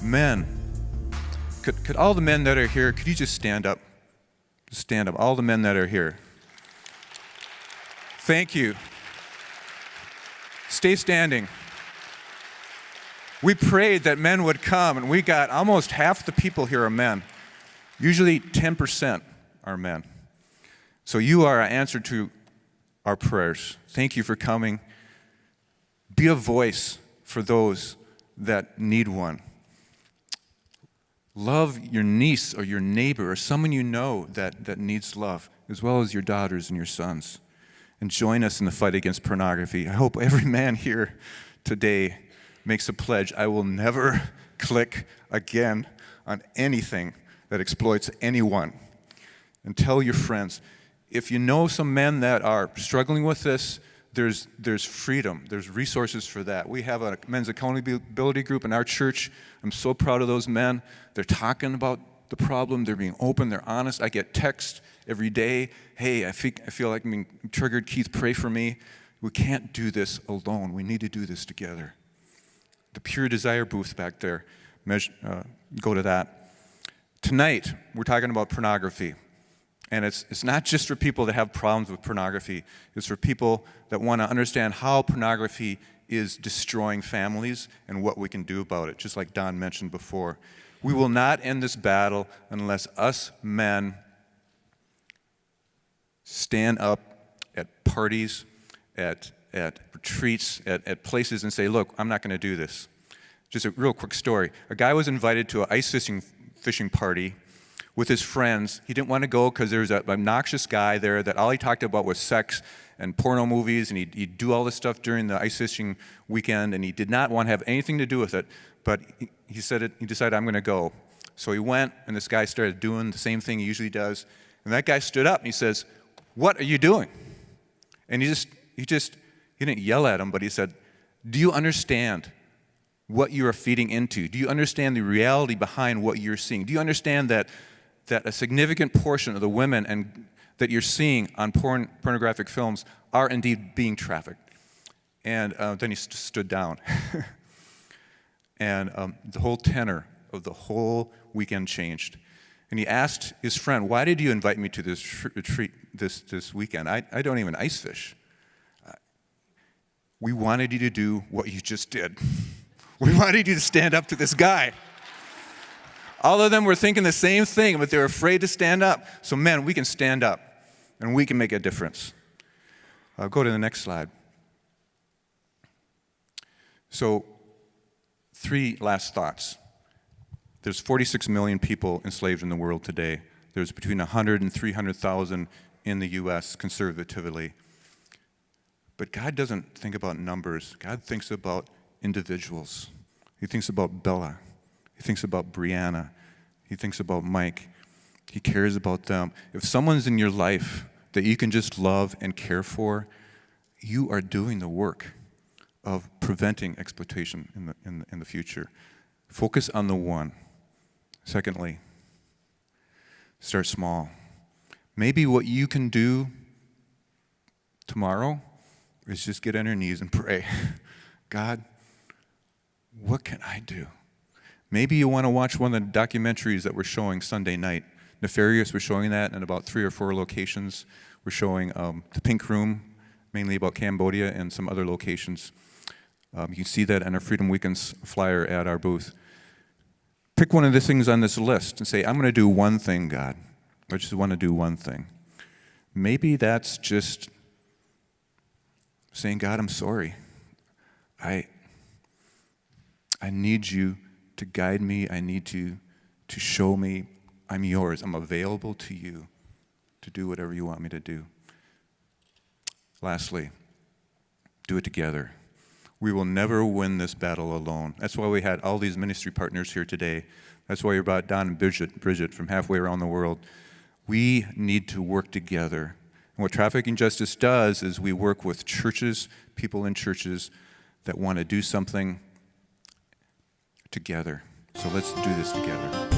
Men, could all the men that are here, could you just stand up? Just stand up, all the men that are here. Thank you. Stay standing. We prayed that men would come, and we got almost half the people here are men. Usually 10% are men. So you are an answer to our prayers. Thank you for coming. Be a voice for those that need one. Love your niece or your neighbor or someone you know that needs love, as well as your daughters and your sons. And join us in the fight against pornography. I hope every man here today makes a pledge. I will never click again on anything that exploits anyone. And tell your friends, if you know some men that are struggling with this, there's freedom. There's resources for that. We have a men's accountability group in our church. I'm so proud of those men. They're talking about the problem. They're being open. They're honest. I get texts every day. Hey, I feel like I'm being triggered. Keith, pray for me. We can't do this alone. We need to do this together. The Pure Desire booth back there, go to that. Tonight, we're talking about pornography. And it's not just for people that have problems with pornography. It's for people that want to understand how pornography is destroying families and what we can do about it, just like Don mentioned before. We will not end this battle unless us men stand up at parties, at retreats, at places and say, look, I'm not going to do this. Just a real quick story. A guy was invited to an ice fishing party with his friends. He didn't want to go because there was an obnoxious guy there that all he talked about was sex and porno movies, and he'd do all this stuff during the ice fishing weekend, and he did not want to have anything to do with it. But he decided, I'm going to go. So he went, and this guy started doing the same thing he usually does. And that guy stood up, and he says, what are you doing? And he didn't yell at him, but he said, do you understand what you are feeding into? Do you understand the reality behind what you're seeing? Do you understand that a significant portion of the women and that you're seeing on pornographic films are indeed being trafficked? And then he stood down. And the whole tenor of the whole weekend changed. And he asked his friend, why did you invite me to this retreat this weekend? I don't even ice fish. We wanted you to do what you just did. We wanted you to stand up to this guy. All of them were thinking the same thing, but they were afraid to stand up. So men, we can stand up, and we can make a difference. Go to the next slide. So 3 last thoughts. There's 46 million people enslaved in the world today. There's between 100 and 300,000 in the U.S. conservatively. But God doesn't think about numbers. God thinks about individuals. He thinks about Bella. He thinks about Brianna. He thinks about Mike. He cares about them. If someone's in your life that you can just love and care for, you are doing the work of preventing exploitation in the future. Focus on the one. Secondly, start small. Maybe what you can do tomorrow is just get on your knees and pray. God, what can I do? Maybe you want to watch one of the documentaries that we're showing Sunday night. Nefarious was showing that in about 3 or 4 locations. We're showing The Pink Room, mainly about Cambodia and some other locations. You can see that in our Freedom Weekends flyer at our booth. Pick one of the things on this list and say, I'm going to do one thing, God. I just want to do one thing. Maybe that's just saying, God, I'm sorry. I need you to guide me. I need to show me I'm yours. I'm available to you to do whatever you want me to do. Lastly, do it together. We will never win this battle alone. That's why we had all these ministry partners here today. That's why you brought Don and Bridget from halfway around the world. We need to work together. And what Trafficking Justice does is we work with churches, people in churches that want to do something together. So let's do this together.